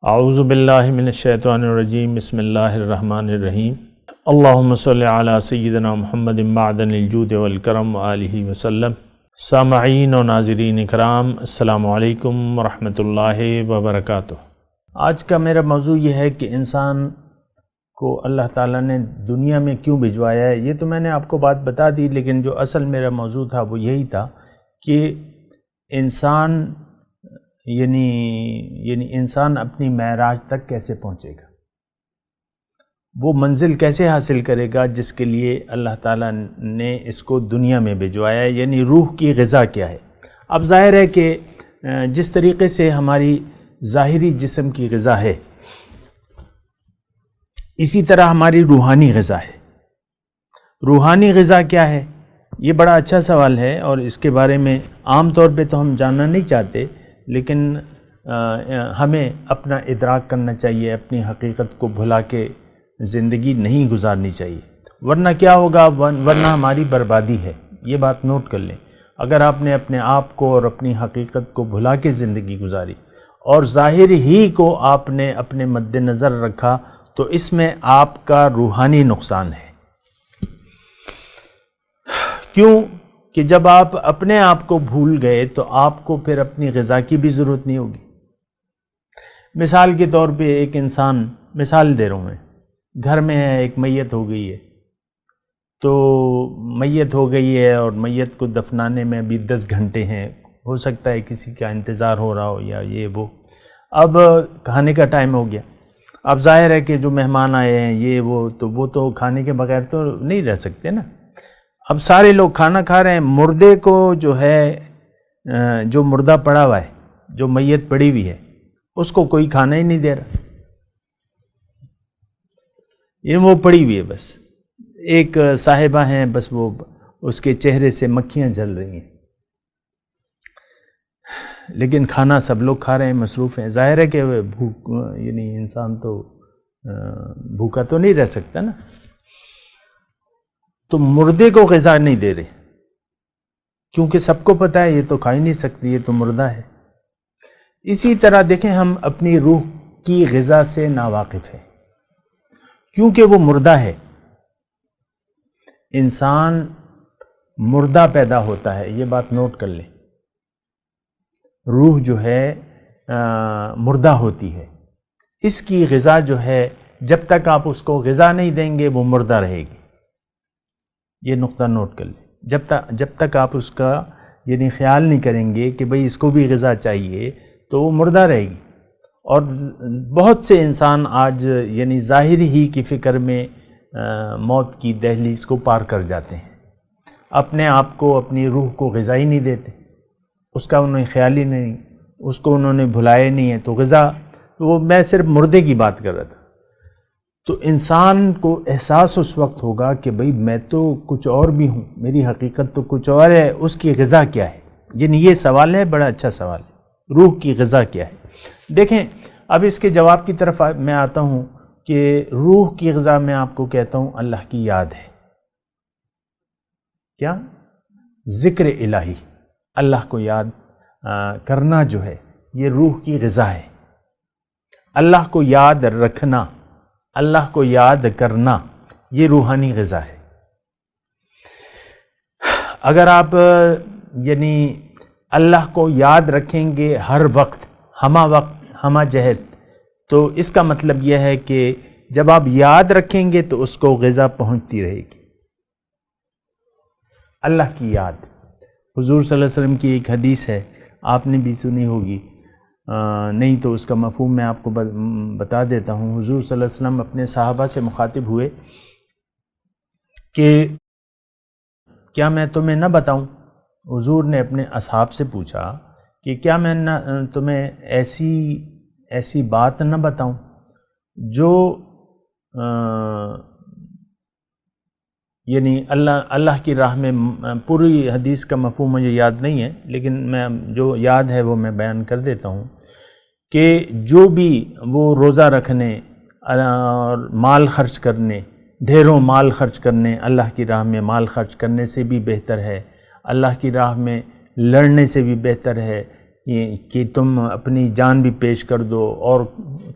اعوذ باللہ من الشیطان الرجیم بسم اللہ الرحمن الرحیم اللہم صلی علی سیدنا محمد معدن الجود والکرم وآلہ وسلم۔ سامعین و ناظرین اکرام، السلام علیکم ورحمۃ اللہ وبرکاتہ۔ آج کا میرا موضوع یہ ہے کہ انسان کو اللہ تعالیٰ نے دنیا میں کیوں بھجوایا ہے۔ یہ تو میں نے آپ کو بات بتا دی، لیکن جو اصل میرا موضوع تھا وہ یہی تھا کہ انسان یعنی انسان اپنی معراج تک کیسے پہنچے گا، وہ منزل کیسے حاصل کرے گا جس کے لیے اللہ تعالیٰ نے اس کو دنیا میں بھجوایا ہے، یعنی روح کی غذا کیا ہے۔ اب ظاہر ہے کہ جس طریقے سے ہماری ظاہری جسم کی غذا ہے، اسی طرح ہماری روحانی غذا ہے۔ روحانی غذا کیا ہے؟ یہ بڑا اچھا سوال ہے، اور اس کے بارے میں عام طور پہ تو ہم جاننا نہیں چاہتے، لیکن ہمیں اپنا ادراک کرنا چاہیے، اپنی حقیقت کو بھلا کے زندگی نہیں گزارنی چاہیے، ورنہ کیا ہوگا، ورنہ ہماری بربادی ہے۔ یہ بات نوٹ کر لیں، اگر آپ نے اپنے آپ کو اور اپنی حقیقت کو بھلا کے زندگی گزاری اور ظاہر ہی کو آپ نے اپنے مد نظر رکھا، تو اس میں آپ کا روحانی نقصان ہے۔ کیوں کہ جب آپ اپنے آپ کو بھول گئے تو آپ کو پھر اپنی غذا کی بھی ضرورت نہیں ہوگی۔ مثال کے طور پہ ایک انسان، مثال دے رہا ہوں میں، گھر میں ہے، ایک میت ہو گئی ہے، تو میت ہو گئی ہے اور میت کو دفنانے میں ابھی 10 گھنٹے ہیں، ہو سکتا ہے کسی کا انتظار ہو رہا ہو یا یہ وہ۔ اب کھانے کا ٹائم ہو گیا، اب ظاہر ہے کہ جو مہمان آئے ہیں یہ وہ تو کھانے کے بغیر تو نہیں رہ سکتے نا۔ اب سارے لوگ کھانا کھا رہے ہیں، مردے کو جو ہے، جو مردہ پڑا ہوا ہے، جو میت پڑی ہوئی ہے، اس کو کوئی کھانا ہی نہیں دے رہا، یہ وہ پڑی ہوئی ہے، بس ایک صاحبہ ہیں، بس وہ اس کے چہرے سے مکھیاں جل رہی ہیں، لیکن کھانا سب لوگ کھا رہے ہیں، مصروف ہیں۔ ظاہر ہے کہ بھوک، یعنی انسان تو بھوکا تو نہیں رہ سکتا نا، تو مردے کو غذا نہیں دے رہے، کیونکہ سب کو پتہ ہے یہ تو کھا ہی نہیں سکتی، یہ تو مردہ ہے۔ اسی طرح دیکھیں، ہم اپنی روح کی غذا سے ناواقف ہیں، کیونکہ وہ مردہ ہے۔ انسان مردہ پیدا ہوتا ہے، یہ بات نوٹ کر لیں۔ روح جو ہے مردہ ہوتی ہے، اس کی غذا جو ہے، جب تک آپ اس کو غذا نہیں دیں گے وہ مردہ رہے گی۔ یہ نقطہ نوٹ کر لیں، جب تک آپ اس کا یعنی خیال نہیں کریں گے کہ بھئی اس کو بھی غذا چاہیے، تو وہ مردہ رہے گی۔ اور بہت سے انسان آج یعنی ظاہر ہی کی فکر میں موت کی دہلیز کو پار کر جاتے ہیں، اپنے آپ کو، اپنی روح کو غذا ہی نہیں دیتے، اس کا انہیں خیال ہی نہیں، اس کو انہوں نے بھلایا نہیں ہے، تو غذا، وہ میں صرف مردے کی بات کر رہا تھا۔ تو انسان کو احساس اس وقت ہوگا کہ بھئی میں تو کچھ اور بھی ہوں، میری حقیقت تو کچھ اور ہے، اس کی غذا کیا ہے؟ یعنی یہ سوال ہے، بڑا اچھا سوال ہے، روح کی غذا کیا ہے؟ دیکھیں، اب اس کے جواب کی طرف میں آتا ہوں کہ روح کی غذا میں آپ کو کہتا ہوں اللہ کی یاد ہے۔ کیا؟ ذکر الہی، اللہ کو یاد کرنا جو ہے، یہ روح کی غذا ہے۔ اللہ کو یاد رکھنا، اللہ کو یاد کرنا، یہ روحانی غذا ہے۔ اگر آپ یعنی اللہ کو یاد رکھیں گے ہر وقت، ہمہ جہت، تو اس کا مطلب یہ ہے کہ جب آپ یاد رکھیں گے تو اس کو غذا پہنچتی رہے گی۔ اللہ کی یاد، حضور صلی اللہ علیہ وسلم کی ایک حدیث ہے، آپ نے بھی سنی ہوگی، نہیں تو اس کا مفہوم میں آپ کو بتا دیتا ہوں۔ حضور صلی اللہ علیہ وسلم اپنے صحابہ سے مخاطب ہوئے کہ کیا میں تمہیں نہ بتاؤں؟ حضور نے اپنے اصحاب سے پوچھا کہ کیا میں تمہیں ایسی بات نہ بتاؤں جو یعنی اللہ کی راہ میں، پوری حدیث کا مفہوم مجھے یاد نہیں ہے، لیکن میں جو یاد ہے وہ میں بیان کر دیتا ہوں کہ جو بھی وہ روزہ رکھنے اور مال خرچ کرنے، ڈھیروں مال خرچ کرنے، اللہ کی راہ میں مال خرچ کرنے سے بھی بہتر ہے، اللہ کی راہ میں لڑنے سے بھی بہتر ہے کہ تم اپنی جان بھی پیش کر دو اور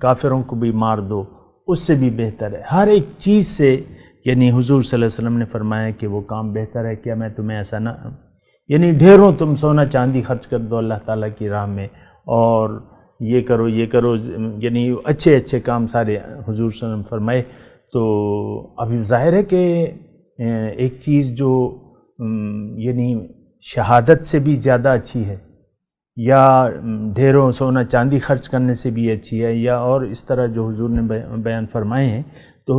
کافروں کو بھی مار دو، اس سے بھی بہتر ہے۔ ہر ایک چیز سے یعنی حضور صلی اللہ علیہ وسلم نے فرمایا کہ وہ کام بہتر ہے، کیا میں تمہیں ایسا نہ یعنی ڈھیروں تم سونا چاندی خرچ کر دو اللہ تعالیٰ کی راہ میں، اور یہ کرو یہ کرو، یعنی اچھے اچھے کام سارے حضور صلی اللہ علیہ وسلم فرمائے۔ تو ابھی ظاہر ہے کہ ایک چیز جو یعنی شہادت سے بھی زیادہ اچھی ہے، یا ڈھیروں سونا چاندی خرچ کرنے سے بھی اچھی ہے، یا اور اس طرح جو حضور نے بیان فرمائے ہیں، تو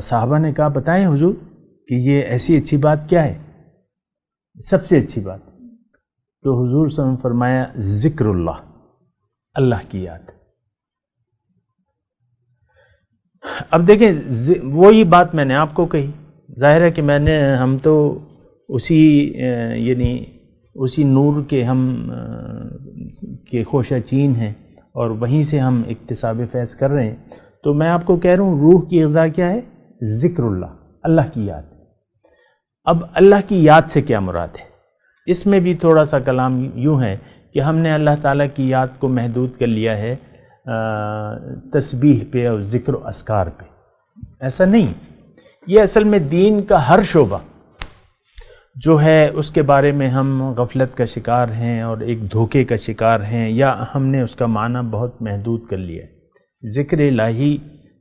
صحابہ نے کہا بتائیں حضور کہ یہ ایسی اچھی بات کیا ہے، سب سے اچھی بات؟ تو حضور صلی اللہ علیہ وسلم فرمایا ذکر اللہ کی یاد۔ اب دیکھیں وہی بات میں نے آپ کو کہی، ظاہر ہے کہ ہم تو اسی نور کے ہم کے خوشہ چین ہیں، اور وہیں سے ہم اکتساب فیض کر رہے ہیں۔ تو میں آپ کو کہہ رہا ہوں روح کی غذا کیا ہے؟ ذکر اللہ کی یاد۔ اب اللہ کی یاد سے کیا مراد ہے؟ اس میں بھی تھوڑا سا کلام یوں ہے کہ ہم نے اللہ تعالیٰ کی یاد کو محدود کر لیا ہے تسبیح پہ اور ذکر و اذکار پہ۔ ایسا نہیں، یہ اصل میں دین کا ہر شعبہ جو ہے اس کے بارے میں ہم غفلت کا شکار ہیں اور ایک دھوکے کا شکار ہیں، یا ہم نے اس کا معنی بہت محدود کر لیا ہے۔ ذکر الہی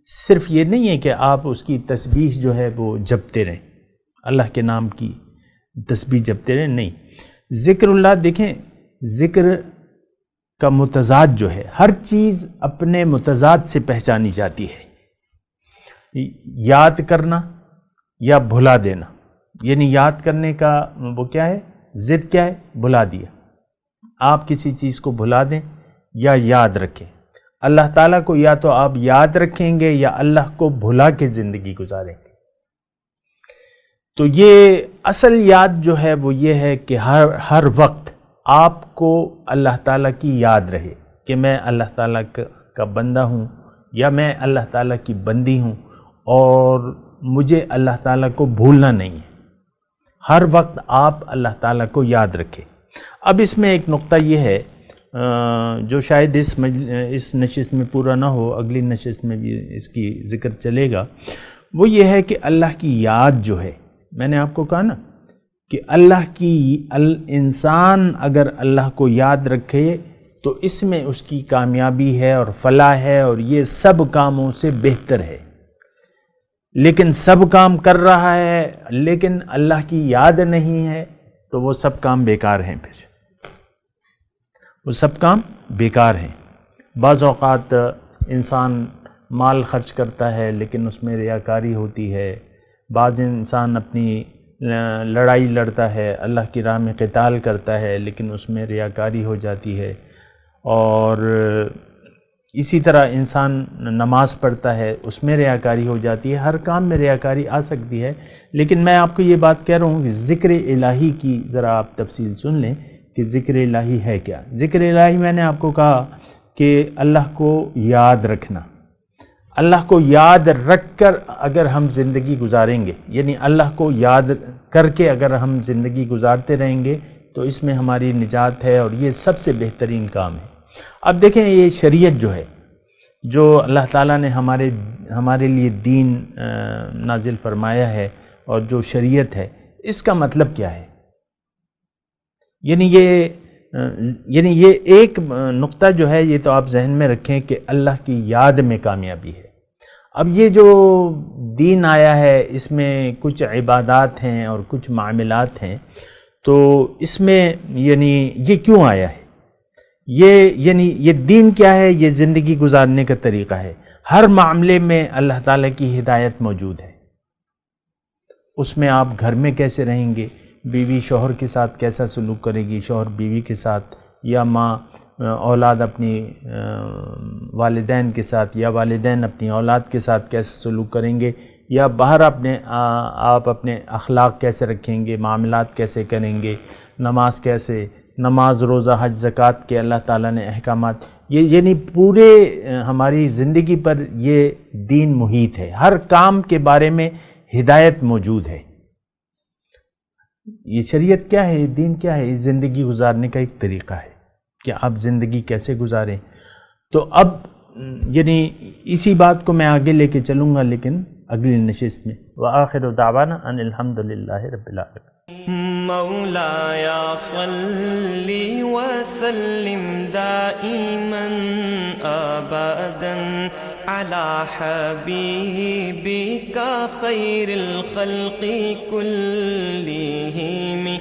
صرف یہ نہیں ہے کہ آپ اس کی تسبیح جو ہے وہ جپتے رہیں، اللہ کے نام کی تسبیح جپتے رہیں، نہیں۔ ذکر اللہ دیکھیں، ذکر کا متضاد جو ہے، ہر چیز اپنے متضاد سے پہچانی جاتی ہے۔ یاد کرنا یا بھلا دینا، یعنی یاد کرنے کا وہ کیا ہے، ضد کیا ہے؟ بھلا دیا۔ آپ کسی چیز کو بھلا دیں یا یاد رکھیں۔ اللہ تعالیٰ کو یا تو آپ یاد رکھیں گے یا اللہ کو بھلا کے زندگی گزاریں گے۔ تو یہ اصل یاد جو ہے وہ یہ ہے کہ ہر وقت آپ کو اللہ تعالیٰ کی یاد رہے کہ میں اللہ تعالیٰ کا بندہ ہوں یا میں اللہ تعالیٰ کی بندی ہوں، اور مجھے اللہ تعالیٰ کو بھولنا نہیں ہے۔ ہر وقت آپ اللہ تعالیٰ کو یاد رکھیں۔ اب اس میں ایک نقطہ یہ ہے جو شاید اس نشست میں پورا نہ ہو، اگلی نشست میں بھی اس کی ذکر چلے گا، وہ یہ ہے کہ اللہ کی یاد جو ہے، میں نے آپ کو کہا نا کہ انسان اگر اللہ کو یاد رکھے تو اس میں اس کی کامیابی ہے اور فلاح ہے، اور یہ سب کاموں سے بہتر ہے۔ لیکن سب کام کر رہا ہے لیکن اللہ کی یاد نہیں ہے، تو وہ سب کام بیکار ہیں، پھر وہ سب کام بیکار ہیں۔ بعض اوقات انسان مال خرچ کرتا ہے لیکن اس میں ریاکاری ہوتی ہے، بعض انسان اپنی لڑائی لڑتا ہے، اللہ کی راہ میں قتال کرتا ہے لیکن اس میں ریاکاری ہو جاتی ہے، اور اسی طرح انسان نماز پڑھتا ہے، اس میں ریاکاری ہو جاتی ہے۔ ہر کام میں ریاکاری آ سکتی ہے، لیکن میں آپ کو یہ بات کہہ رہا ہوں کہ ذکر الہی کی ذرا آپ تفصیل سن لیں کہ ذکر الہی ہے کیا۔ ذکر الہی میں نے آپ کو کہا کہ اللہ کو یاد رکھنا، اللہ کو یاد رکھ کر اگر ہم زندگی گزاریں گے، یعنی اللہ کو یاد کر کے اگر ہم زندگی گزارتے رہیں گے تو اس میں ہماری نجات ہے، اور یہ سب سے بہترین کام ہے۔ اب دیکھیں یہ شریعت جو ہے، جو اللہ تعالیٰ نے ہمارے لیے دین نازل فرمایا ہے، اور جو شریعت ہے، اس کا مطلب کیا ہے؟ یعنی یہ ایک نقطہ جو ہے، یہ تو آپ ذہن میں رکھیں کہ اللہ کی یاد میں کامیابی ہے۔ اب یہ جو دین آیا ہے اس میں کچھ عبادات ہیں اور کچھ معاملات ہیں، تو اس میں یعنی یہ کیوں آیا ہے؟ یہ دین کیا ہے؟ یہ زندگی گزارنے کا طریقہ ہے۔ ہر معاملے میں اللہ تعالیٰ کی ہدایت موجود ہے۔ اس میں آپ گھر میں کیسے رہیں گے، بیوی شوہر کے ساتھ کیسا سلوک کرے گی، شوہر بیوی کے ساتھ، یا ماں اولاد اپنی والدین کے ساتھ، یا والدین اپنی اولاد کے ساتھ کیسے سلوک کریں گے، یا باہر آپ اپنے اخلاق کیسے رکھیں گے، معاملات کیسے کریں گے، نماز روزہ حج زکوٰۃ کے اللہ تعالیٰ نے احکامات، یعنی پورے ہماری زندگی پر یہ دین محیط ہے۔ ہر کام کے بارے میں ہدایت موجود ہے۔ یہ شریعت کیا ہے، یہ دین کیا ہے؟ یہ زندگی گزارنے کا ایک طریقہ ہے۔ کہ آپ زندگی کیسے گزاریں. تو اب یعنی اسی بات کو میں آگے لے کے چلوں گا لیکن اگلی نشست میں. وآخر دعوانا ان الحمدللہ رب العالمین. مولاي صل وسلم دائما ابدا على حبيبك خير الخلق كلهم